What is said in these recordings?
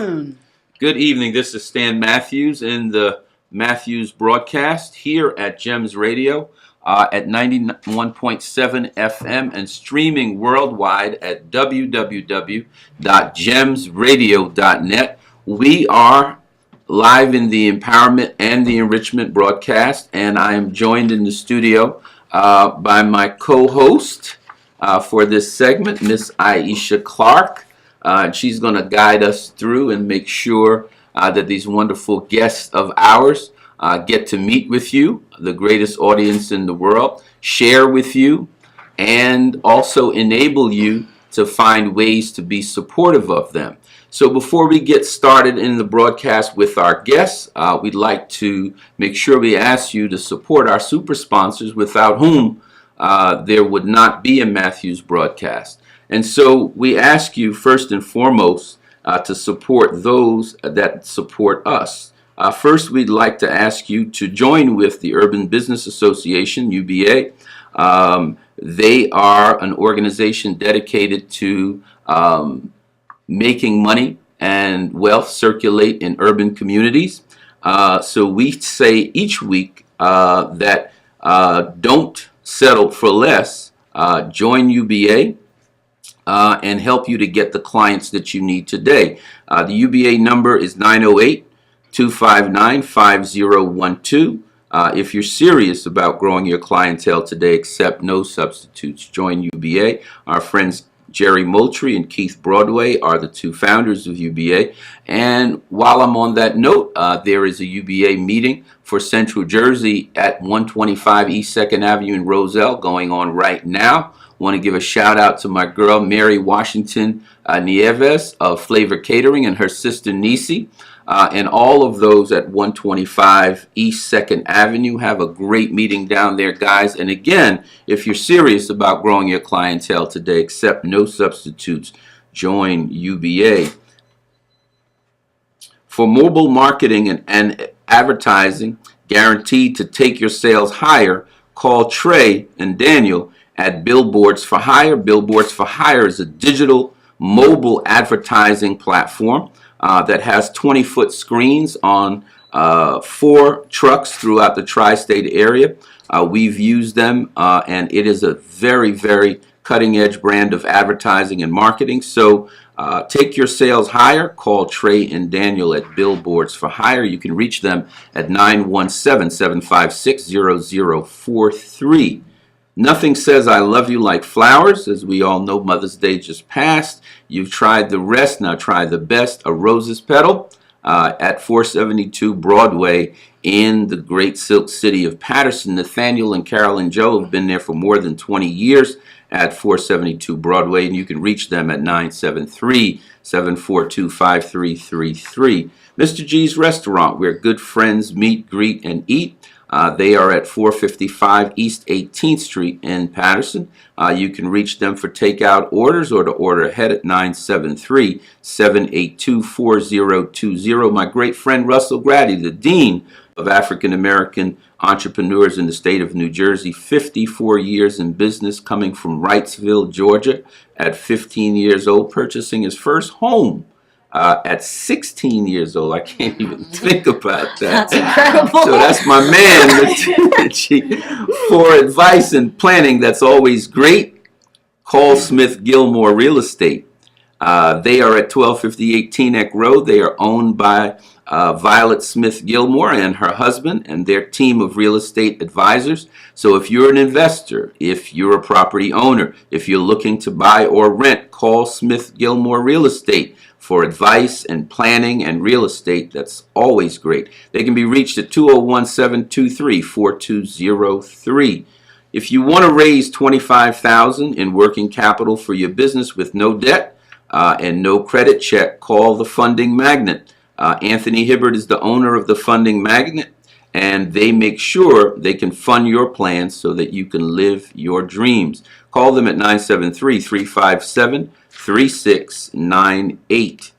Good evening. This is Stan Matthews in the Matthews broadcast here at GEMS Radio at 91.7 FM and streaming worldwide at www.gemsradio.net. We are live in the Empowerment and the Enrichment broadcast, and I am joined in the studio by my co-host for this segment, Miss Aisha Clark. She's going to guide us through and make sure that these wonderful guests of ours get to meet with you, the greatest audience in the world, share with you, and also enable you to find ways to be supportive of them. So before we get started in the broadcast with our guests, we'd like to make sure we ask you to support our super sponsors, without whom there would not be a Matthews broadcast. And so we ask you first and foremost to support those that support us. First, we'd like to ask you to join with the Urban Business Association, UBA. They are an organization dedicated to making money and wealth circulate in urban communities. So we say each week that don't settle for less. Join UBA. And help you to get the clients that you need today. The UBA number is 908-259-5012. If you're serious about growing your clientele today, accept no substitutes. Join UBA. Our friends Jerry Moultrie and Keith Broadway are the two founders of UBA. And while I'm on that note, there is a UBA meeting for Central Jersey at 125 East 2nd Avenue in Roselle going on right now. Want to give a shout out to my girl Mary Washington Nieves of Flavor Catering and her sister Nisi, and all of those at 125 East 2nd Avenue. Have a great meeting down there, guys. And again, if you're serious about growing your clientele today, accept no substitutes. Join UBA. For mobile marketing and advertising guaranteed to take your sales higher, call Trey and Daniel at Billboards for Hire. Billboards for Hire is a digital mobile advertising platform that has 20-foot screens on 4 trucks throughout the tri-state area. We've used them, and it is a very, very cutting-edge brand of advertising and marketing. So take your sales higher. Call Trey and Daniel at Billboards for Hire. You can reach them at 917-756-0043. Nothing says I love you like flowers. As we all know, Mother's Day just passed. You've tried the rest, now try the best. A Rose's Petal at 472 Broadway in the great Silk City of Paterson. Nathaniel and Carolyn Joe have been there for more than 20 years at 472 Broadway, and you can reach them at 973-742-5333. Mr. G's Restaurant, where good friends meet, greet, and eat. They are at 455 East 18th Street in Paterson. You can reach them for takeout orders or to order ahead at 973-782-4020. My great friend Russell Grady, the Dean of African American Entrepreneurs in the state of New Jersey, 54 years in business, coming from Wrightsville, Georgia, at 15 years old, purchasing his first home. At 16 years old. I can't even think about that. That's incredible. So that's my man for advice and planning. That's always great. Call Smith Gilmore Real Estate. They are at 1258 Teaneck Road. They are owned by Violet Smith Gilmore and her husband and their team of real estate advisors. So if you're an investor, if you're a property owner, if you're looking to buy or rent, call Smith Gilmore Real Estate for advice and planning and real estate. That's always great. They can be reached at 201-723-4203. If you want to raise $25,000 in working capital for your business with no debt and no credit check, call the Funding Magnet. Anthony Hibbert is the owner of the Funding Magnet, and they make sure they can fund your plans so that you can live your dreams. Call them at 973-357-3698.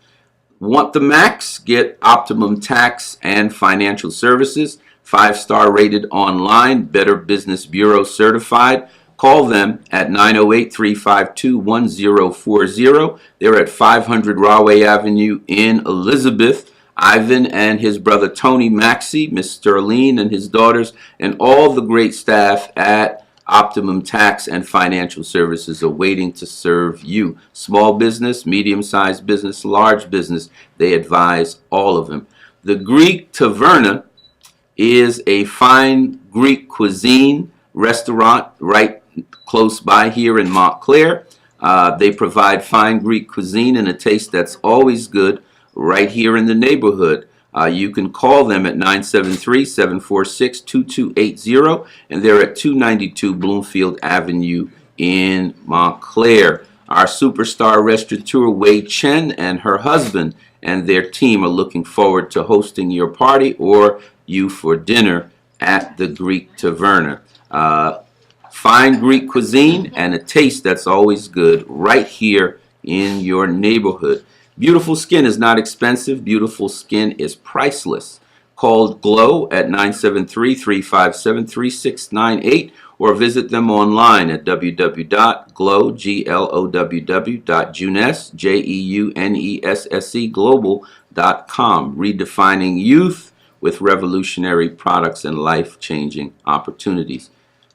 Want the max? Get optimum tax and financial services. 5-star rated online, Better Business Bureau certified. Call them at 908-352-1040. They're at 500 Rahway Avenue in Elizabeth. Ivan and his brother Tony Maxey, Miss Sterling and his daughters, and all the great staff at Optimum Tax and Financial Services are waiting to serve you. Small business, medium-sized business, large business, they advise all of them. The Greek Taverna is a fine Greek cuisine restaurant right close by here in Montclair. They provide fine Greek cuisine and a taste that's always good right here in the neighborhood. You can call them at 973-746-2280, and they're at 292 Bloomfield Avenue in Montclair. Our superstar restaurateur Wei Chen and her husband and their team are looking forward to hosting your party or you for dinner at the Greek Taverna. Fine Greek cuisine and a taste that's always good right here in your neighborhood. Beautiful skin is not expensive. Beautiful skin is priceless. Call Glow at 973-357-3698 or visit them online at www.glow.jeunesse.global.com. Redefining youth with revolutionary products and life-changing opportunities.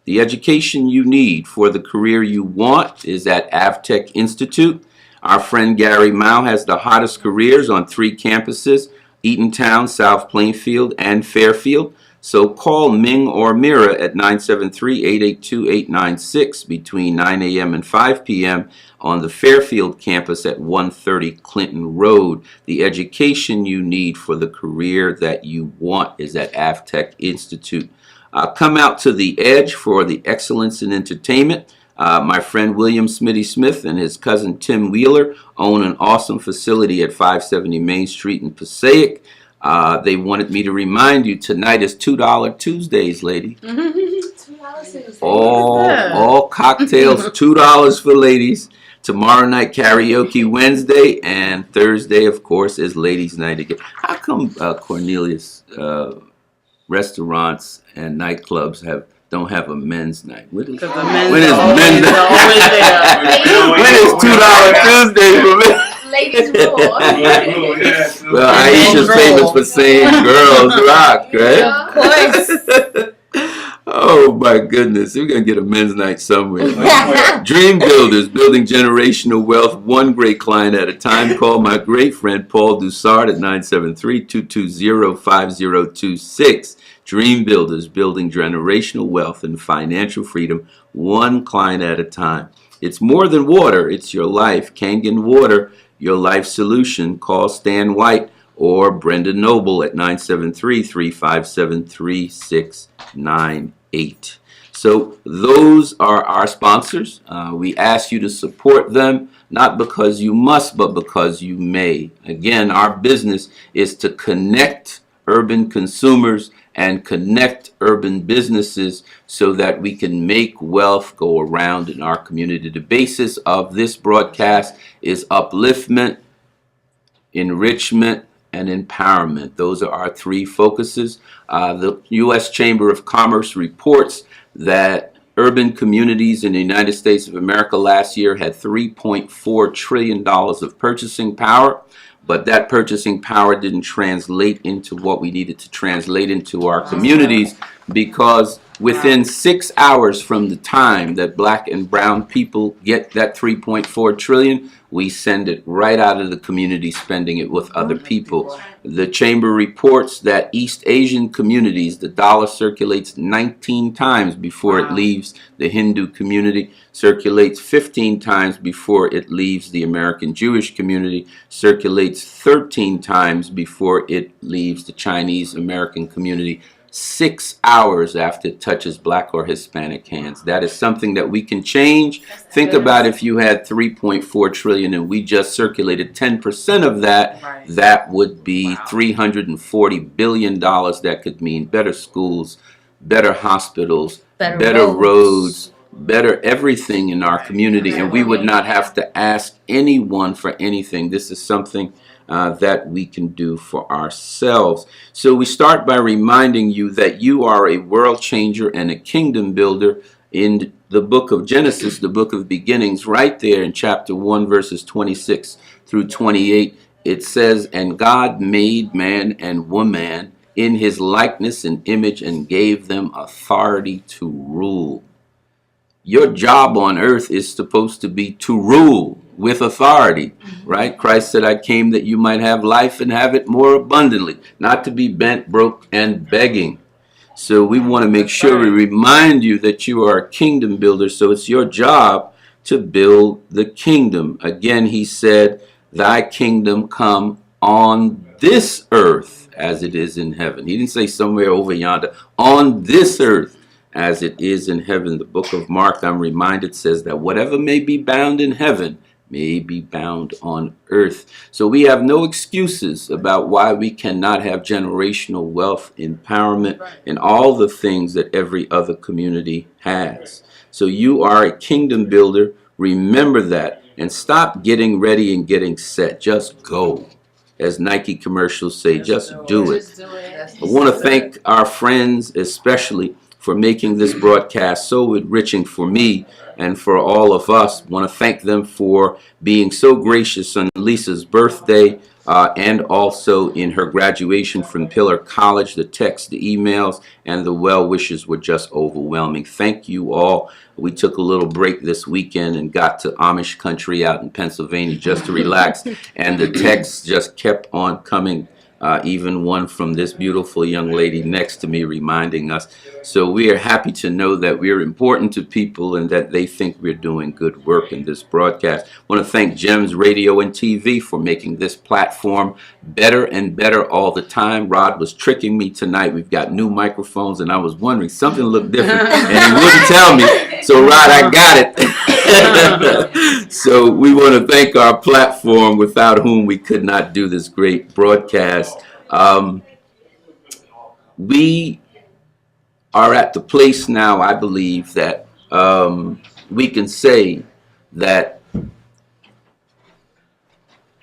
The education you need for the career you want is at Avtech Institute. Our friend Gary Mao has the hottest careers on 3 campuses, Eatontown, South Plainfield, and Fairfield. So call Ming or Mira at 973-882-896 between 9 a.m. and 5 p.m. on the Fairfield campus at 130 Clinton Road. The education you need for the career that you want is at Avtech Institute. Come out to the Edge for the excellence in entertainment. My friend William Smitty Smith and his cousin Tim Wheeler own an awesome facility at 570 Main Street in Passaic. They wanted me to remind you tonight is $2 Tuesdays, lady. $2 All cocktails, $2 for ladies. Tomorrow night karaoke Wednesday, and Thursday, of course, is ladies' night again. How come Cornelius restaurants and nightclubs don't have a men's night? When is men's night? When is $2 Tuesday for men? Ladies rule. Well, Aisha's famous for saying girls rock, right? Of course. Oh my goodness, we're gonna get a men's night somewhere. Dream Builders, building generational wealth, one great client at a time. Call my great friend Paul Dussard at 973-220-5026. Dream Builders, building generational wealth and financial freedom, one client at a time. It's more than water, it's your life. Kangen Water, your life solution. Call Stan White or Brenda Noble at 973-357-3698. So those are our sponsors. We ask you to support them, not because you must, but because you may. Again, our business is to connect urban consumers and connect urban businesses so that we can make wealth go around in our community. The basis of this broadcast is upliftment, enrichment, and empowerment. Those are our 3 focuses. The U.S. Chamber of Commerce reports that urban communities in the United States of America last year had $3.4 trillion of purchasing power. But that purchasing power didn't translate into what we needed to translate into our communities, because within 6 hours from the time that black and brown people get that $3.4 trillion, we send it right out of the community, spending it with other people. The Chamber reports that East Asian communities, the dollar circulates 19 times before it leaves the Hindu community, circulates 15 times before it leaves the American Jewish community, circulates 13 times before it leaves the Chinese American community. 6 hours after it touches black or Hispanic hands. That is something that we can change. Think about if you had $3.4 trillion and we just circulated 10% of that, that would be $340 billion. That could mean better schools, better hospitals, better roads, better everything in our community, and we would not have to ask anyone for anything. This is something that we can do for ourselves. So we start by reminding you that you are a world changer and a kingdom builder in the book of Genesis, the book of beginnings, right there in chapter 1, verses 26 through 28, it says, "And God made man and woman in his likeness and image and gave them authority to rule." Your job on earth is supposed to be to rule with authority, right? Christ said, "I came that you might have life and have it more abundantly," not to be bent, broke, and begging. So we want to make sure we remind you that you are a kingdom builder. So it's your job to build the kingdom. Again, he said, "Thy kingdom come on this earth as it is in heaven." He didn't say somewhere over yonder. On this earth as it is in heaven. The book of Mark, I'm reminded, says that whatever may be bound in heaven may be bound on earth. So we have no excuses about why we cannot have generational wealth, empowerment, and all the things that every other community has. So you are a kingdom builder. Remember that, and stop getting ready and getting set. Just go. As Nike commercials say, just do it. I want to thank our friends, especially for making this broadcast so enriching for me and for all of us. I want to thank them for being so gracious on Lisa's birthday and also in her graduation from Pillar College. The texts, the emails, and the well wishes were just overwhelming. Thank you all. We took a little break this weekend and got to Amish country out in Pennsylvania just to relax, and the texts just kept on coming. Even one from this beautiful young lady next to me reminding us. So we are happy to know that we're important to people and that they think we're doing good work in this broadcast. I want to thank GEMS Radio and TV for making this platform better and better all the time. Rod was tricking me tonight. We've got new microphones, and I was wondering, something looked different, and he wouldn't tell me. So Rod, I got it. So we want to thank our platform, without whom we could not do this great broadcast. We are at the place now, I believe, that we can say that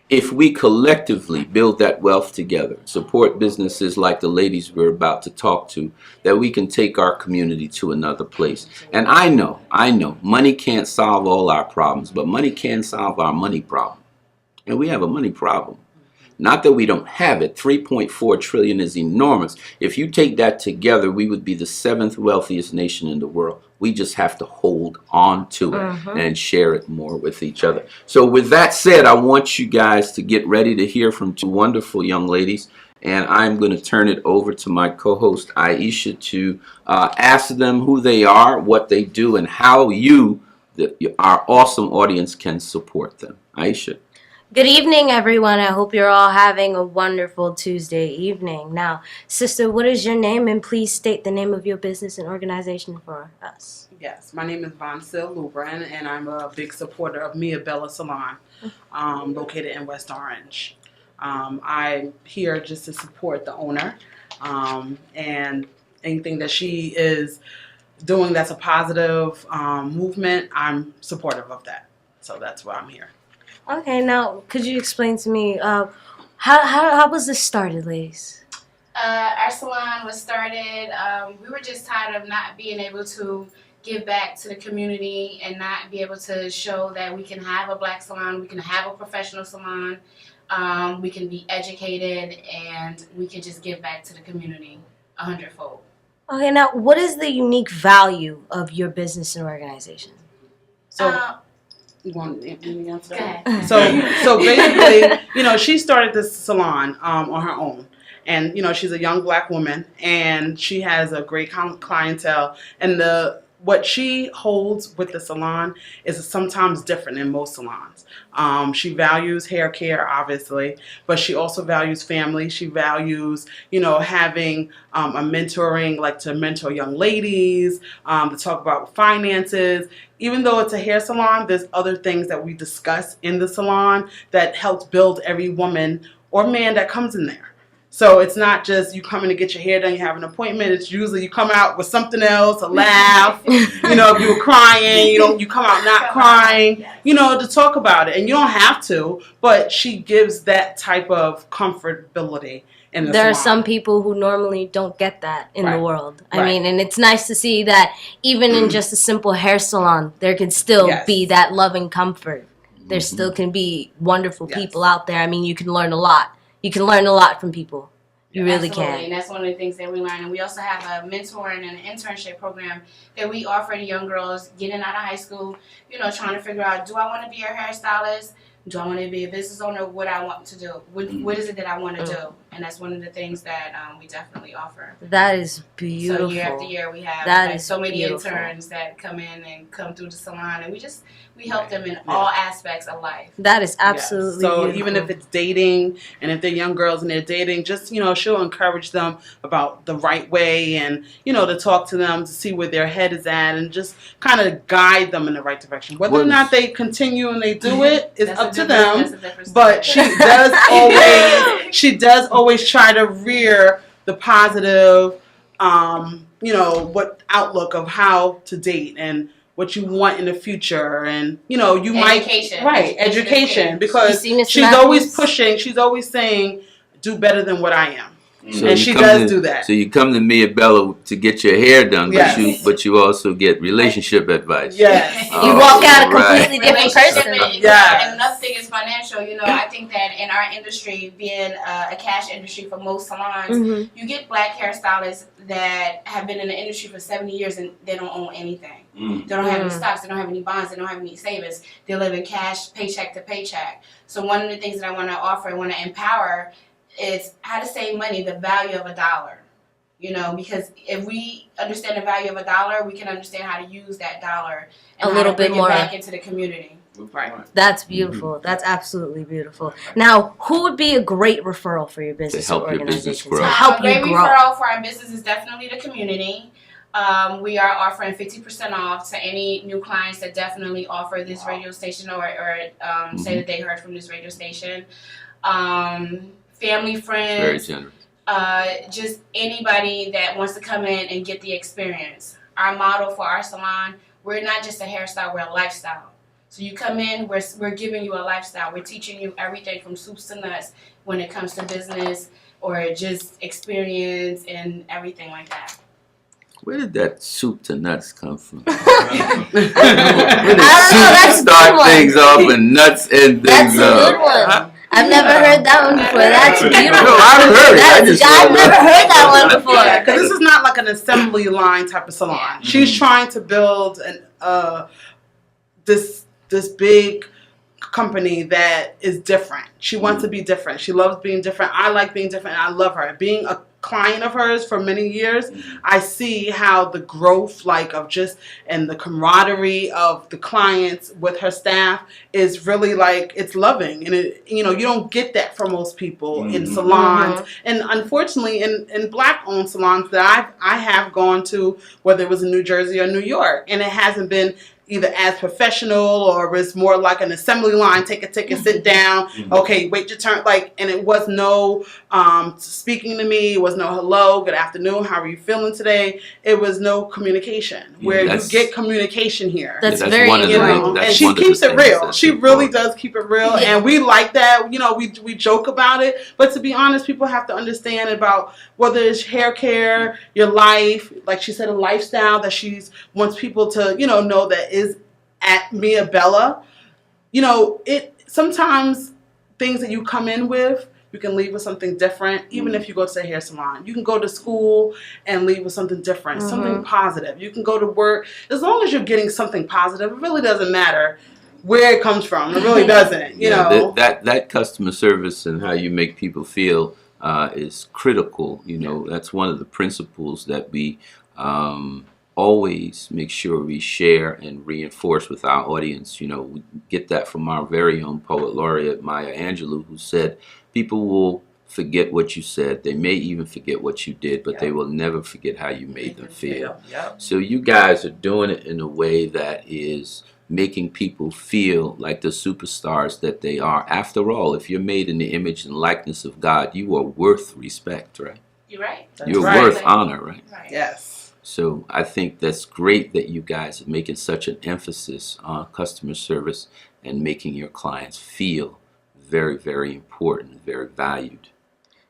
if we collectively build that wealth together, support businesses like the ladies we're about to talk to, that we can take our community to another place. And I know, money can't solve all our problems, but money can solve our money problem. And we have a money problem. Not that we don't have it. 3.4 trillion is enormous. If you take that together, we would be the 7th wealthiest nation in the world. We just have to hold on to it and share it more with each other. So with that said, I want you guys to get ready to hear from two wonderful young ladies. And I'm going to turn it over to my co-host, Aisha, to ask them who they are, what they do, and how you, our awesome audience, can support them. Aisha. Good evening, everyone. I hope you're all having a wonderful Tuesday evening. Now, sister, what is your name? And please state the name of your business and organization for us. Yes, my name is Vonsil Lubran, and I'm a big supporter of Mia Bella Salon, located in West Orange. I'm here just to support the owner, and anything that she is doing that's a positive movement, I'm supportive of that. So that's why I'm here. Okay, now, could you explain to me, how was this started, ladies? Our salon was started, we were just tired of not being able to give back to the community and not be able to show that we can have a black salon, we can have a professional salon, we can be educated, and we can just give back to the community 100-fold. Okay, now, what is the unique value of your business and organization? So, you want anything else? Go ahead. So basically, she started this salon on her own. And, she's a young black woman, and she has a great clientele. And what she holds with the salon is sometimes different than most salons. She values hair care, obviously, but she also values family. She values, having a mentoring, like to mentor young ladies, to talk about finances. Even though it's a hair salon, there's other things that we discuss in the salon that helps build every woman or man that comes in there. So it's not just you coming to get your hair done, you have an appointment. It's usually you come out with something else, a laugh. If you were crying, you come out not crying, to talk about it. And you don't have to, but she gives that type of comfortability in the there are salon. some people who normally don't get that in the Right. world. I Right. mean, and it's nice to see that even in just a simple hair salon, there can still Yes. be that love and comfort. There Mm-hmm. still can be wonderful Yes. people out there. I mean, you can learn a lot. You can learn a lot from people. You really Absolutely, can. and that's one of the things that we learn. And we also have a mentoring and an internship program that we offer to young girls getting out of high school, trying to figure out, do I want to be a hairstylist? Do I want to be a business owner? What I want to do? What is it that I want to do? And that's one of the things that we definitely offer. That is beautiful. So year after year, we have That is so many beautiful. interns that come in and come through the salon, and we help them in all aspects of life. That is absolutely So beautiful. even if it's dating, and if they're young girls and they're dating, just she'll encourage them about the right way, and to talk to them to see where their head is at, and just kind of guide them in the right direction. Whether or not they continue and they do it is That's up to that's them. a different But story. she does always try to rear the positive, what outlook of how to date and what you want in the future, and you Education. might education because You seen Miss she's Matthews? always pushing. She's always saying, "Do better than what I am," So and you she come does to- do that. So you come to Mia Bella to get your hair done, Yes. but you also get relationship advice. Yes. You Oh, walk out a right. completely different Relationship person. and- Yes. And another thing is financial. I think that in our industry, being a cash industry for most salons, Mhm. you get black hairstylists that have been in the industry for 70 years and they don't own anything. Mm. They don't have any Mm. stocks. They don't have any bonds. They don't have any savings. They live in cash, paycheck to paycheck. So one of the things that I want to offer and want to empower is how to save money, the value of a dollar. Because if we understand the value of a dollar, we can understand how to use that dollar and A how little to bring bit more. it back into the community. Right. That's beautiful. That's absolutely beautiful. Now, who would be a great referral for your business help or your business organization? grow. To help great you grow. referral for our business is definitely the community. We are offering 50% off to any new clients that definitely offer this radio station or say that they heard from this radio station. Family, Very friends, generous. just anybody that wants to come in and get the experience. Our motto for our salon, we're not just a hairstyle, we're a lifestyle. So you come in, we're giving you a lifestyle. We're teaching you everything from soups to nuts when it comes to business or just experience and everything like that. Where did that soup to nuts come from? I Where did don't know, soup that's a good start one. things off and nuts end That's things a up? good one. I've never heard that one before. That's beautiful. No, I've heard it. I That's, just I've don't know. never heard that one before. Because this is not like an assembly line type of salon. She's trying to build this big company that is different. She wants to be different. She loves being different. I like being different. I love her. Being a client of hers for many years, I see how the growth and the camaraderie of the clients with her staff is really it's loving, and you don't get that from most people in salons, and unfortunately in black owned salons that I have gone to, whether it was in New Jersey or New York, and it hasn't been either as professional or was more like an assembly line, take a ticket, sit down, okay, wait your turn, and it was no speaking to me, it was no hello, good afternoon, how are you feeling today? It was no communication, where you get communication here. That's Yeah, very one of the important. things- And she one of the keeps it things real. that's She really important. does keep it real, Yeah. and we like that. We joke about it, but to be honest, people have to understand about whether it's hair care, your life, like she said, a lifestyle that she wants people to know that is at Mia Bella. It sometimes things that you come in with, you can leave with something different. Even if you go to a hair salon, you can go to school and leave with something different, something positive. You can go to work, as long as you're getting something positive. It really doesn't matter where it comes from. It really doesn't. That customer service and how you make people feel is critical. That's one of the principles that we always make sure we share and reinforce with our audience. We get that from our very own poet laureate Maya Angelou, who said, people will forget what you said. They may even forget what you did, but they will never forget how you made them feel. So you guys are doing it in a way that is making people feel like the superstars that they are. After all, if you're made in the image and likeness of God, you are worth respect, right? You're right. You're right. worth honor, right? Right. Yes. So I think that's great that you guys are making such an emphasis on customer service and making your clients feel very, very important, very valued.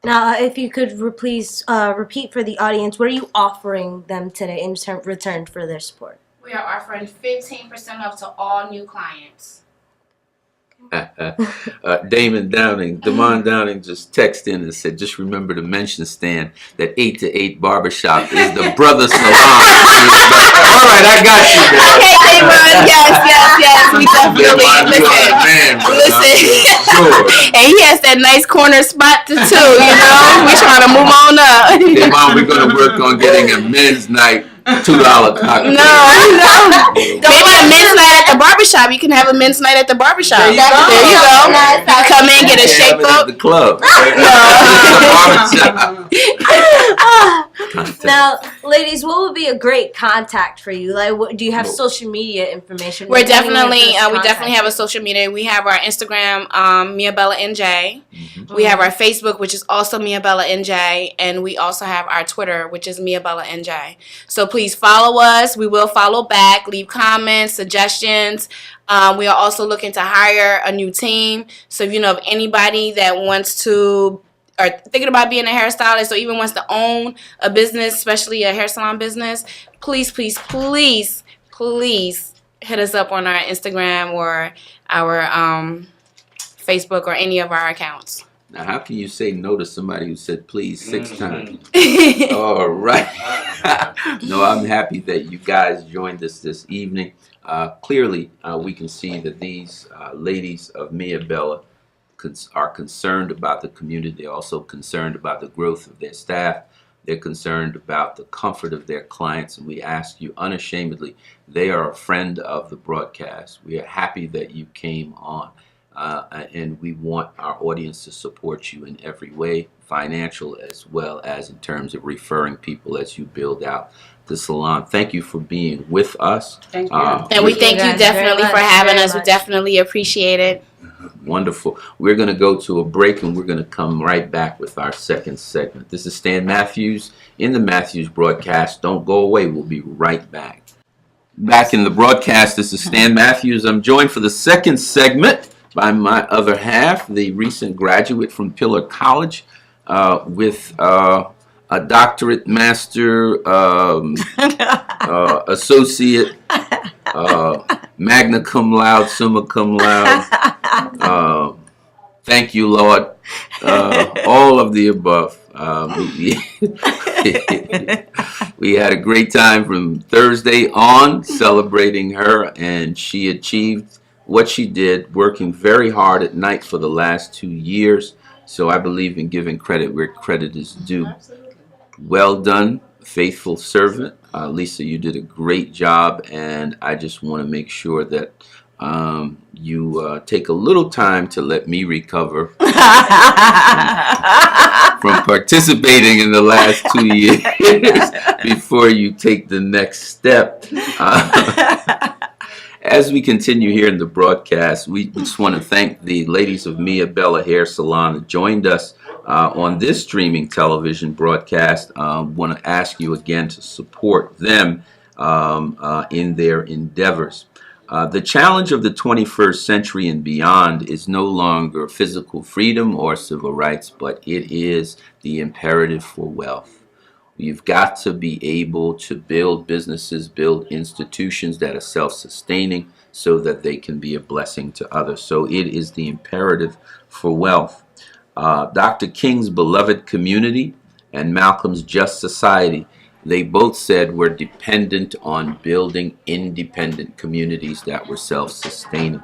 Now, if you could please repeat for the audience, what are you offering them today in return for their support? We are offering 15% off to all new clients. Damon Downing, Damon Downing just texted in and said, just remember to mention, Stan, that 8 to 8 Barbershop is the brother salon. All right, I got you, man. Okay, Damon. Yes. We definitely listen. Sure. And he has that nice corner spot too. We trying to move on up. Damon, we're going to work on getting a men's night $2 cocktail. No. Maybe a men's night at the barbershop. You can have a men's night at the barbershop. There you go. Come in, get a shake up. The club. Now, ladies, what would be a great contact for you? Like, do you have social media information? We definitely have a social media. We have our Instagram, Mia Bella NJ. We have our Facebook, which is also Mia Bella NJ, and we also have our Twitter, which is Mia Bella NJ. So please follow us. We will follow back. Leave comments, suggestions. We are also looking to hire a new team. So if you know of anybody that wants to or thinking about being a hairstylist or even wants to own a business, especially a hair salon business, please hit us up on our Instagram or our Facebook or any of our accounts. Now, how can you say no to somebody who said please 6 times? All right. No, I'm happy that you guys joined us this evening. Clearly, we can see that these ladies of Mia Bella are concerned about the community. They're also concerned about the growth of their staff. They're concerned about the comfort of their clients. And we ask you unashamedly, they are a friend of the broadcast. We are happy that you came on. And we want our audience to support you in every way, financial as well as in terms of referring people as you build out the salon. Thank you for being with us. Thank you. And we thank you definitely for having us. We definitely appreciate it. Wonderful. We're going to go to a break and we're going to come right back with our second segment. This is Stan Matthews in the Matthews broadcast. Don't go away. We'll be right back. Back in the broadcast, this is Stan Matthews. I'm joined for the second segment by my other half, the recent graduate from Pillar College with a doctorate, master, associate, magna cum laude, summa cum laude. Thank you, Lord. All of the above. We had a great time from Thursday on celebrating her, and she achieved what she did, working very hard at night for the last 2 years. So I believe in giving credit where credit is due. Absolutely. Well done, faithful servant. Lisa, you did a great job, and I just want to make sure that you take a little time to let me recover from participating in the last 2 years before you take the next step. As we continue here in the broadcast, we just want to thank the ladies of Mia Bella Hair Salon that joined us on this streaming television broadcast. Want to ask you again to support them in their endeavors. The challenge of the 21st century and beyond is no longer physical freedom or civil rights, but it is the imperative for wealth. You've got to be able to build businesses, build institutions that are self-sustaining so that they can be a blessing to others. So it is the imperative for wealth. Dr. King's beloved community and Malcolm's Just Society, they both said we're dependent on building independent communities that were self-sustaining.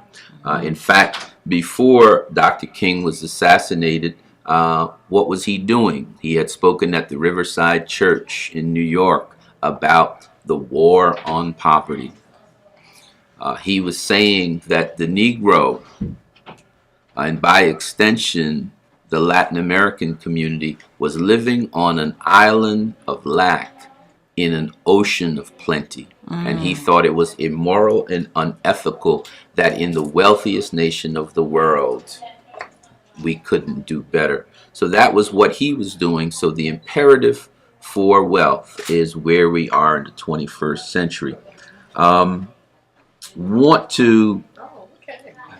In fact, before Dr. King was assassinated, what was he doing? He had spoken at the Riverside Church in New York about the war on poverty. He was saying that the Negro, and by extension, the Latin American community, was living on an island of lack in an ocean of plenty. And he thought it was immoral and unethical that in the wealthiest nation of the world, we couldn't do better. So that was what he was doing. So the imperative for wealth is where we are in the 21st century. Want to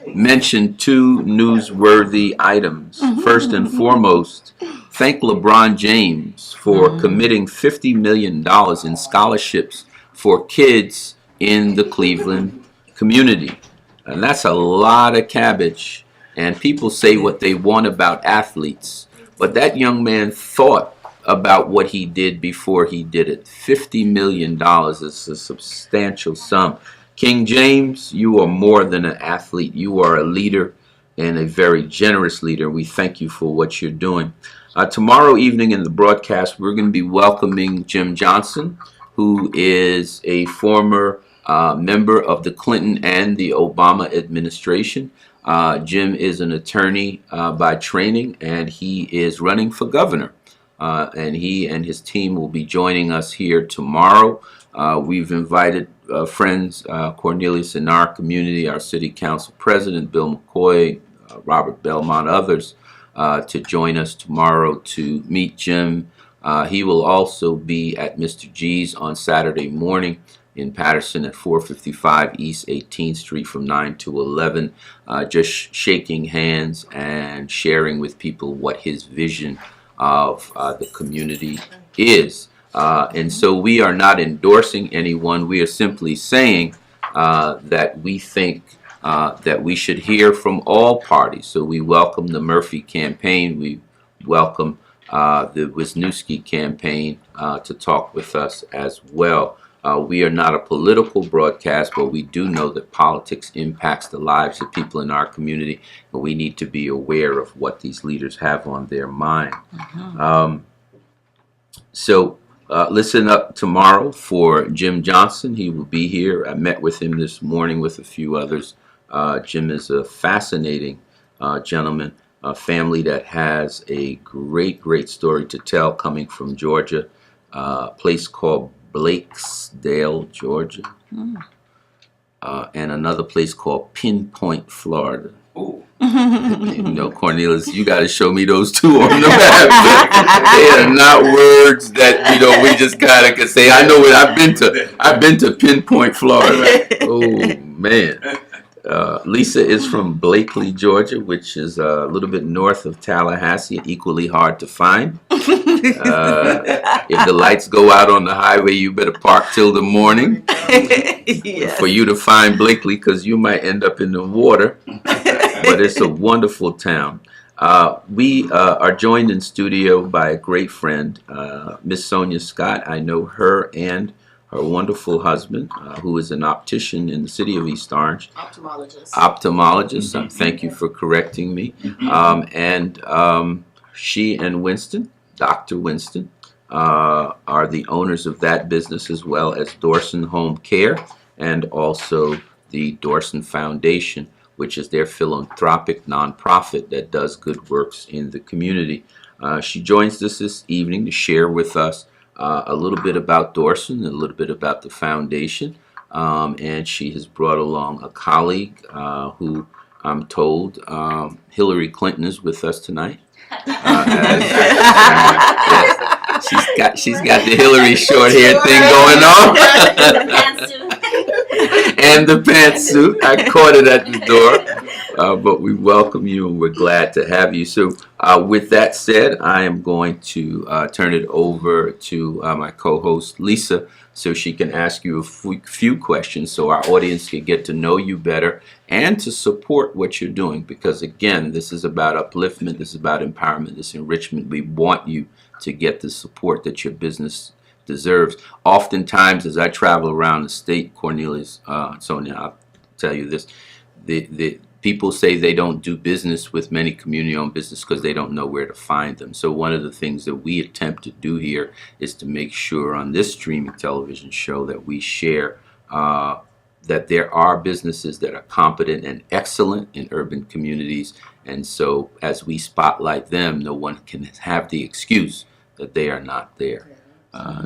mention 2 newsworthy items. First and foremost, thank LeBron James for committing $50 million in scholarships for kids in the Cleveland community. And that's a lot of cabbage. And people say what they want about athletes. But that young man thought about what he did before he did it. $50 million is a substantial sum. King James, you are more than an athlete. You are a leader and a very generous leader. We thank you for what you're doing. Tomorrow evening in the broadcast, we're going to be welcoming Jim Johnson, who is a former member of the Clinton and the Obama administration. Jim is an attorney by training, and he is running for governor. And he and his team will be joining us here tomorrow. We've invited friends, Cornelius in our community, our city council president, Bill McCoy, Robert Belmont, others, to join us tomorrow to meet Jim. He will also be at Mr. G's on Saturday morning in Patterson at 455 East 18th Street from 9 to 11, just shaking hands and sharing with people what his vision of the community is. And so we are not endorsing anyone. We are simply saying that we think that we should hear from all parties. So we welcome the Murphy campaign. We welcome the Wisniewski campaign to talk with us as well. We are not a political broadcast, but we do know that politics impacts the lives of people in our community, and we need to be aware of what these leaders have on their mind. So listen up tomorrow for Jim Johnson. He will be here. I met with him this morning with a few others. Jim is a fascinating gentleman, a family that has a great story to tell, coming from Georgia, a place called Blakesdale, Georgia, and another place called Pinpoint, Florida. Ooh. You know, Cornelius, you got to show me those two on the map. They are not words that, you know, we just kind of can say. I know it. I've been to Pinpoint, Florida. Oh man. Lisa is from Blakely, Georgia, which is a little bit north of Tallahassee, and equally hard to find. If the lights go out on the highway, you better park till the morning for you to find Blakely, because you might end up in the water. But it's a wonderful town. We are joined in studio by a great friend, Miss Sonia Scott. I know her and her wonderful husband, who is an optician in the city of East Orange. Ophthalmologist. Thank you for correcting me. She and Winston, Dr. Winston, are the owners of that business, as well as Dorson Home Care and also the Dorson Foundation, which is their philanthropic nonprofit that does good works in the community. She joins us this evening to share with us a little bit about Dorson and a little bit about the foundation. And she has brought along a colleague who, I'm told, Hillary Clinton is with us tonight. She's got the Hillary short hair thing going on. And the pantsuit. I caught it at the door. But we welcome you and we're glad to have you. So with that said, I am going to turn it over to my co-host Lisa, so she can ask you a few questions so our audience can get to know you better and to support what you're doing. Because again, this is about upliftment, this is about empowerment, this enrichment. We want you to get the support that your business deserves. Oftentimes, as I travel around the state, Cornelius, Sonia, I'll tell you this, the people say they don't do business with many community-owned businesses because they don't know where to find them. So one of the things that we attempt to do here is to make sure on this streaming television show that we share that there are businesses that are competent and excellent in urban communities. And so as we spotlight them, no one can have the excuse that they are not there.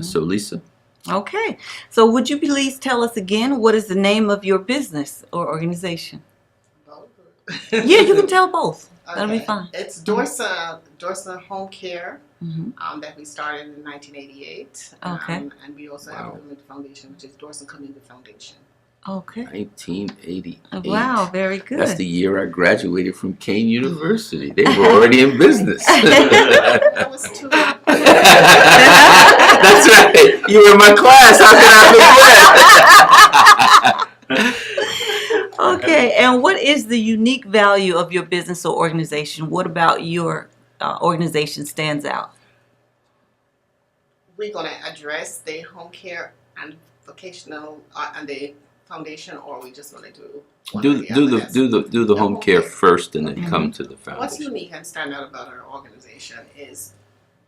So Lisa? Okay. So would you please tell us again, what is the name of your business or organization? Yeah, you can tell both. That'll be fine. It's Dorson Home Care Mm-hmm. that we started in 1988. Okay. And we also have a community foundation, which is Dorson Community Foundation. Okay. 1988. Wow, very good. That's the year I graduated from Kane University. They were already in business. That was too. That's right. You were in my class. How can I forget? Okay, and what is the unique value of your business or organization? What about your organization stands out? We're going to address the home care and vocational and the foundation, or we just going to do one or the other? Do the home care first, and then come to the What's foundation. unique and stand out about our organization is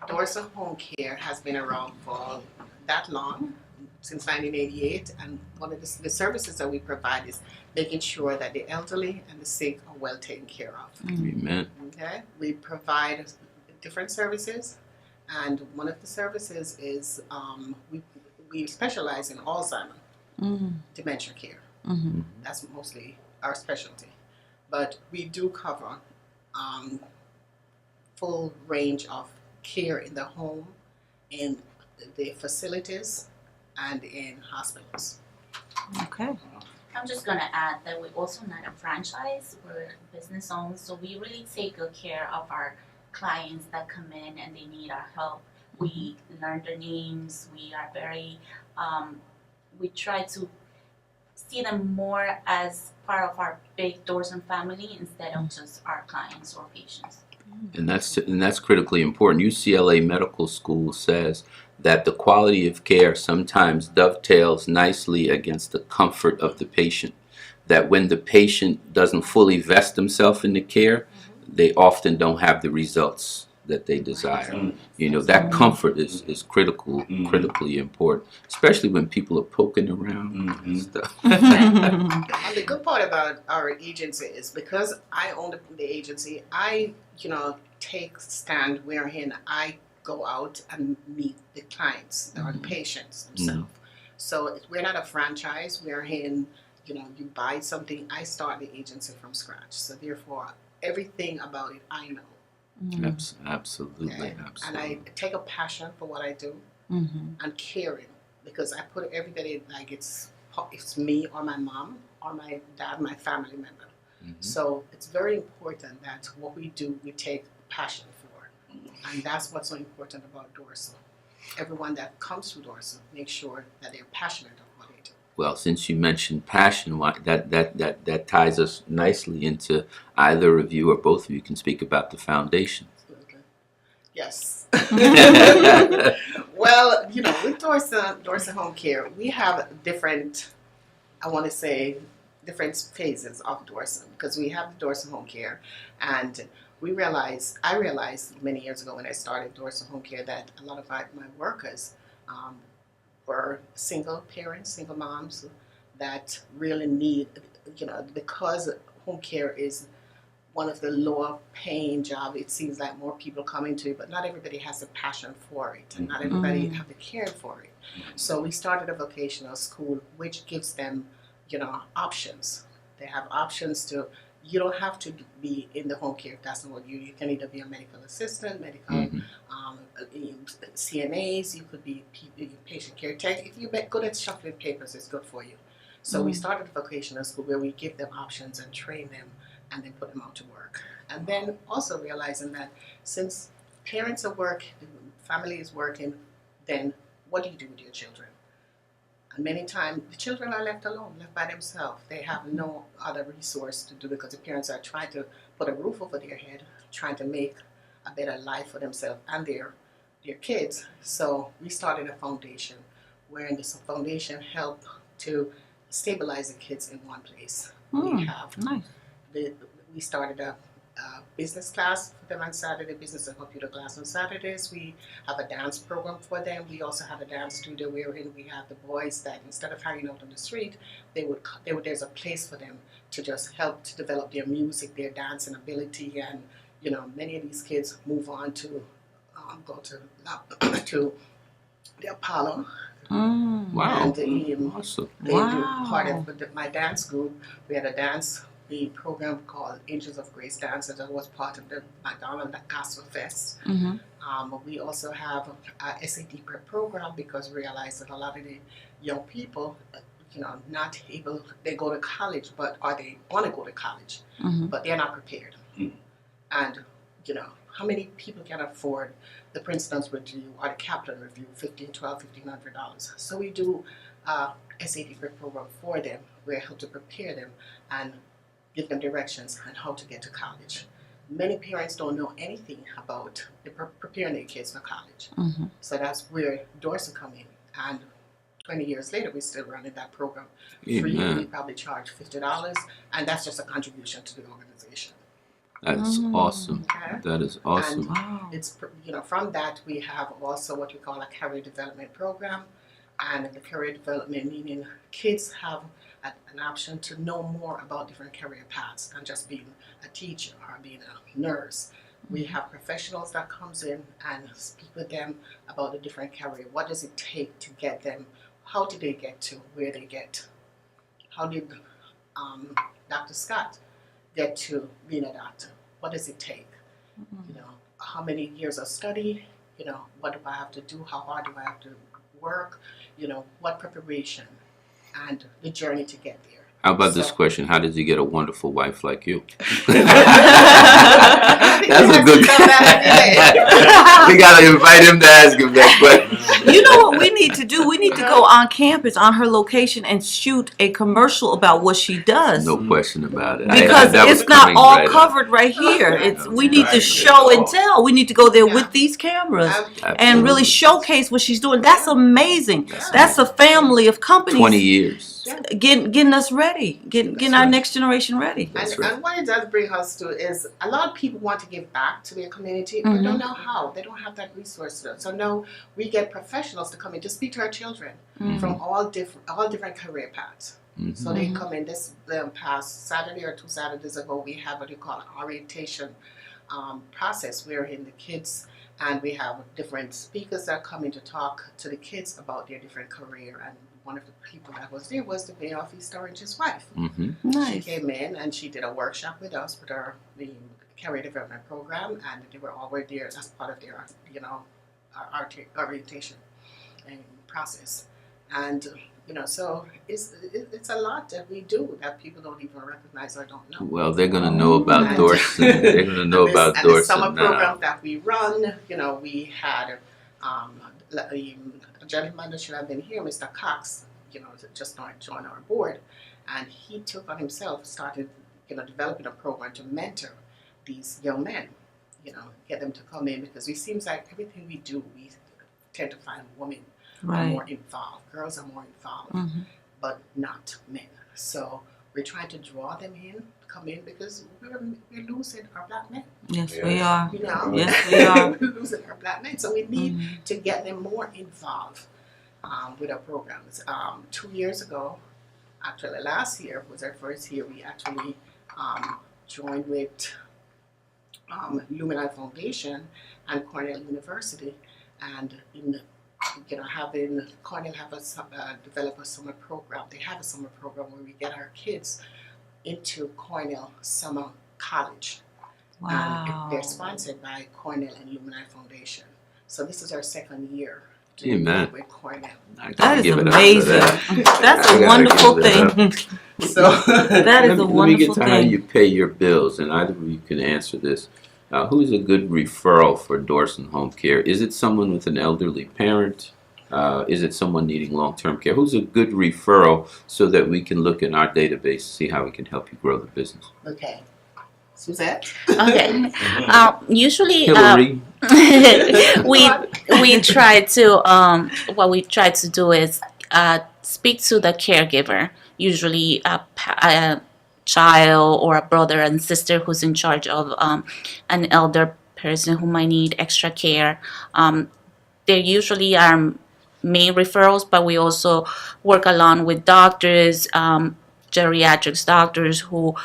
Dorsa Home Care has been around for that long, since 1988, and one of the services that we provide is making sure that the elderly and the sick are well taken care of. Amen. Okay, we provide different services, and one of the services is we specialize in Alzheimer, dementia care. That's mostly our specialty, but we do cover full range of care in the home, in the facilities, and in hospitals. Okay. I'm just gonna add that we're also not a franchise, we're business owned, so we really take good care of our clients that come in and they need our help. We learn their names, we are very, we try to see them more as part of our big Dorsen family instead of just our clients or patients. And that's critically important. UCLA Medical School says that the quality of care sometimes dovetails nicely against the comfort of the patient. That when the patient doesn't fully vest themselves in the care, they often don't have the results that they desire. You know, that comfort is critically important, especially when people are poking around and stuff. And the good part about our agency is because I own the agency, I, take stand wherein I go out and meet the clients or the patients themselves. So we're not a franchise wherein, you buy something. I start the agency from scratch. So therefore, everything about it I know. Absolutely, Okay? absolutely. And I take a passion for what I do and caring, because I put everybody like it's me or my mom or my dad, my family member. So it's very important that what we do, we take passion for. And that's what's so important about Dorsa. Everyone that comes to Dorsa, make sure that they're passionate about what they do. Well, since you mentioned passion, that ties us nicely into either of you or both of you can speak about the foundation. Absolutely. Yes. Well, with Dorsa Home Care, we have different phases of Dorsa, because we have the Dorsa Home Care, and I realized many years ago when I started Dorsa Home Care that a lot of my workers were single parents, single moms that really need, because home care is one of the lower paying jobs, it seems like more people come into it, but not everybody has the passion for it, and not everybody have the care for it. So we started a vocational school which gives them, options. They have options to, you don't have to be in the home care if that's not what you can either be a medical assistant, medical CNAs, you could be patient care tech. If you're good at shuffling papers, it's good for you. So we started a vocational school where we give them options and train them and then put them out to work. And then also realizing that since parents are working, family is working, then what do you do with your children? And many times the children are left alone, left by themselves. They have no other resource to do because the parents are trying to put a roof over their head, trying to make a better life for themselves and their kids. So we started a foundation where this foundation helped to stabilize the kids in one place. We have Nice. we started a business class for them on Saturday, business and computer class on Saturdays. We have a dance program for them. We also have a dance studio wherein we have the boys that instead of hanging out on the street, there's a place for them to just help to develop their music, their dancing ability, and many of these kids move on to go to the Apollo. Wow. And Awesome. they do part of my dance group. We had the program called Angels of Grace Dance that was part of the McDonald Gospel Fest. We also have a SAT prep program because we realized that a lot of the young people, not able, they go to college, or they want to go to college, Mhm. but they're not prepared. And, how many people can afford the Princeton's review or the Kaplan review, $1,500. So we do SAT prep program for them. We help to prepare them and give them directions on how to get to college. Many parents don't know anything about preparing their kids for college. Mhm. So that's where Dorson come in. And 20 years later, we're still running that program. For you, Amen. we probably charge $50, and that's just a contribution to the organization. That's awesome. Okay? That is awesome. Wow. It's, from that, we have also what we call a career development program. And the career development meaning kids have an option to know more about different career paths than just being a teacher or being a nurse. We have professionals that comes in and speak with them about the different career. What does it take to get them? How did they get to where they get? How did Dr. Scott get to being a doctor? What does it take? How many years of study? What do I have to do? How hard do I have to work? What preparation and the journey to get there. How about this So- question? How did you get a wonderful wife like you? That's That's a good. We gotta invite him to ask him that question. You know what we need to do? We need to go on campus, on her location, and shoot a commercial about what she does. No question about it. Because That was it's not coming all right up. covered right here. Okay. We need to show and tell. We need to go there Yeah. with these cameras and Absolutely. really showcase what she's doing. That's amazing. That's a family of 20 companies years. getting us ready, getting our right. next generation ready. That's And, right. and what it does bring us to is a lot of people want to give back to their community, but don't know how. They don't have that resource. So now we get professionals to come in to speak to our children from all different career paths. Mhm. So they come in this past Saturday or 2 Saturdays ago. We have what we call an orientation process wherein the kids and we have different speakers that come in to talk to the kids about their different career. And one of the people that was there was the mayor of East Orange, his wife. Mhm. She Nice. came in and she did a workshop with us with the career development program, and they were all there as part of their, our orientation and process. And so it's a lot that we do that people don't even recognize or don't know. Well, they're gonna know about And- Dorson. They're gonna know And about this, and the Dorson summer now. program that we run, we had a gentleman that should have been here, Mr. Cox, just not joined our board, and he took on himself, started, developing a program to mentor these young men, get them to come in, because it seems like everything we do, we tend to find women are Right. more involved, girls are more involved, Mhm. but not men. So we're trying to draw them in, come in, because we're losing our black men. Yes, we are. Yes, we are. we're losing our black men. So we need Mhm. to get them more involved with our programs. 2 years ago, actually last year was our first year, we actually joined with Lumini Foundation and Cornell University, and having Cornell develop a summer program. They have a summer program where we get our kids into Cornell Summer College. And Wow. they're sponsored by Cornell and Lumini Foundation. So this is our second year Amen. with Cornell. I gotta That is give it up for amazing. that. That's I a gotta wonderful give it up. thing. So That is a Let me get wonderful to how thing. you pay your bills, and either of you can answer this. Who's a good referral for Dorson Home Care? Is it someone with an elderly parent? Is it someone needing long-term care? Who's a good referral so that we can look in our database to see how we can help you grow the business? okay. Suzette? Okay. Usually, Hillary? we try to what we try to do is speak to the caregiver, usually a child or a brother and sister who's in charge of an elder person who might need extra care. They usually are main referrals, but we also work along with doctors, geriatrics doctors who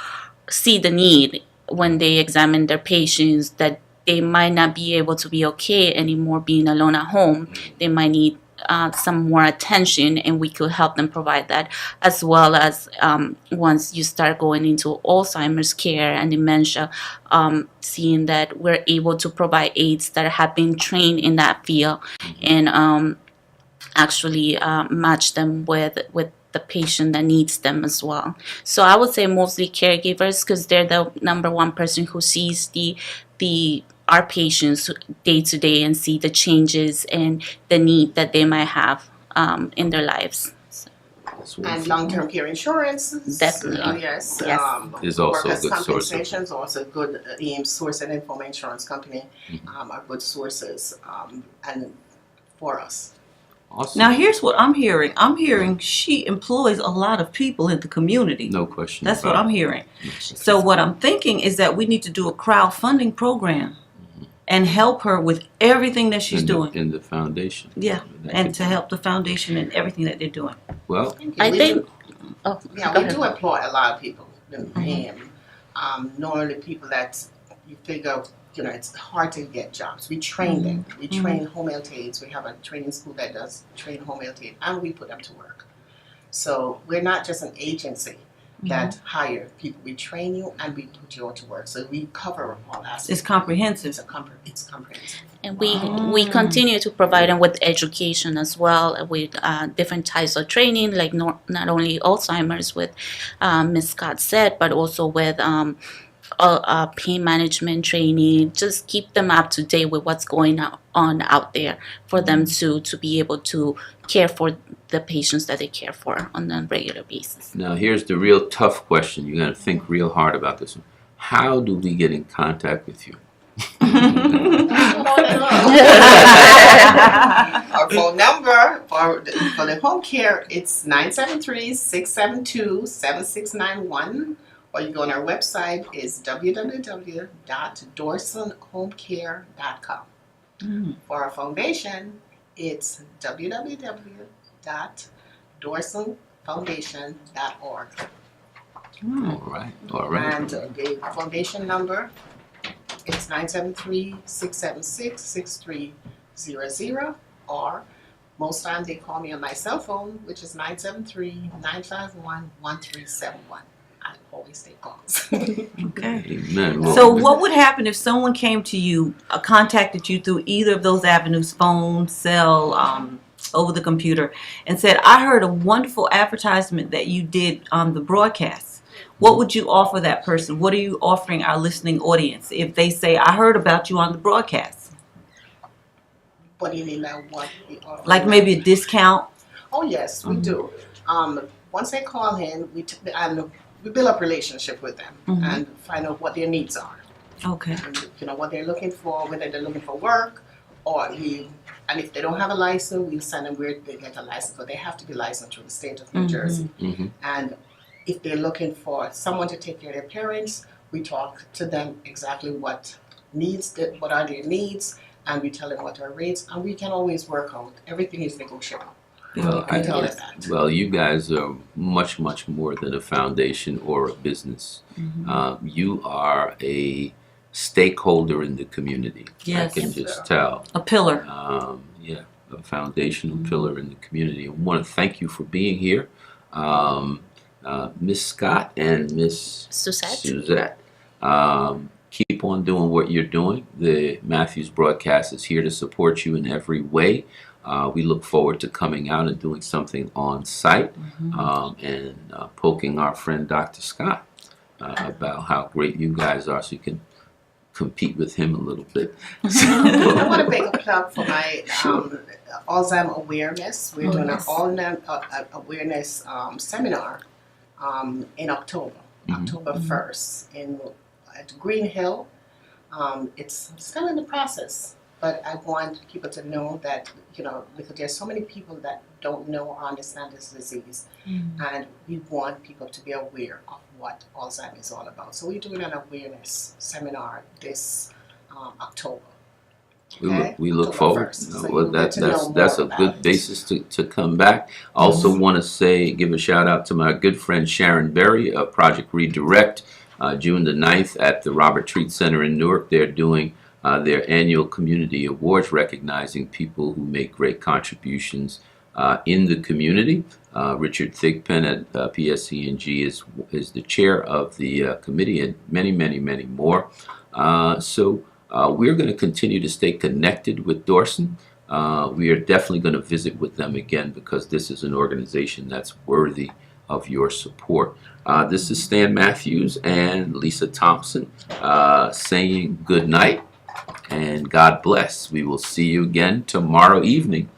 see the need when they examine their patients that they might not be able to be okay anymore being alone at home. They might need some more attention, and we could help them provide that, as well as once you start going into Alzheimer's care and dementia, seeing that we're able to provide aides that have been trained in that field and actually match them with the patient that needs them as well. So I would say mostly caregivers, because they're the number one person who sees our patients day to day and see the changes and the need that they might have in their lives. That's And wonderful. long-term care insurance. Definitely. Yes. Yes. Is also a Workers' good source of- compensation is also a good source, and Informa Insurance Company are good sources and for us. Awesome. Now here's what I'm hearing. I'm hearing she employs a lot of people in the community. No question. That's what about I'm hearing. So what I'm thinking is that we need to do a crowdfunding program and help her with everything that she's doing. in the foundation. Yeah, That and could to be- help the foundation and everything that they're doing. Well, I We think. do- Oh, Yeah, go we ahead. do employ a lot of people. Normally people that you figure, it's hard to get jobs. We train them. We train home health aides. We have a training school that does train home health aides, and we put them to work. So we're not just an agency that hire people. We train you and we put you all to work. So we cover all aspects. It's comprehensive. It's comprehensive. And we continue to provide them with education as well, with different types of training, like not only Alzheimer's, with Ms. Scott said, but also with pain management training. Just keep them up to date with what's going on out there for them to be able to care for the patients that they care for on a regular basis. now here's the real tough question. You got to think real hard about this one. How do we get in contact with you? Our phone number for the home care, it's 973-672-7691. Or you go on our website, is www.dorsonhomecare.com. For our foundation, it's www.dorsonfoundation.org. All right. All right. And the foundation number, it's 973-676-6300, or most times they call me on my cell phone, which is 973-951-1371. I always take calls. Okay. Amen. Well, So what would happen if someone came to you, contacted you through either of those avenues, phone, cell, over the computer, and said, I heard a wonderful advertisement that you did on the broadcast. What would you offer that person? What are you offering our listening audience if they say, I heard about you on the broadcast? What do you mean by what? Like maybe a discount? Oh yes, we do. Once they call in, we build up relationship with them and find out what their needs are. Okay. And, what they're looking for, whether they're looking for work, and if they don't have a license, we'll send them where they get a license, but they have to be licensed through the state of New Jersey. And if they're looking for someone to take care of their parents, we talk to them exactly what are their needs, and we tell them what our rates, and we can always work out. Everything is negotiable. Well, I tell them that. well, you guys are much, much more than a foundation or a business. You are a stakeholder in the community. Yes. I can just tell. A pillar. Yeah, a foundational pillar in the community. I want to thank you for being here, Miss Scott and Miss Suzette. Keep on doing what you're doing. The Matthews broadcast is here to support you in every way. We look forward to coming out and doing something on site and poking our friend Dr. Scott about how great you guys are, so you can compete with him a little bit. I want to make a plug for my Alzheimer's awareness. We're doing an Alzheimer's awareness seminar in October, October 1st at Green Hill. It's still in the process, but I want people to know that, because there's so many people that don't know or understand this disease, and we want people to be aware of what Alzheimer's is all about. So we're doing an awareness seminar this October. We look October forward. 1st. No, So well, you'll get to know that's a more about good it. basis to come back. I also want to give a shout out to my good friend Sharon Berry of Project Redirect. June the 9th at the Robert Treat Center in Newark. They're doing their annual community awards recognizing people who make great contributions in the community. Richard Thigpen at PSC&G is the chair of the committee, and many, many, many more. So we're going to continue to stay connected with Dorson. we are definitely going to visit with them again because this is an organization that's worthy of your support. This is Stan Matthews and Lisa Thompson saying good night and God bless. We will see you again tomorrow evening.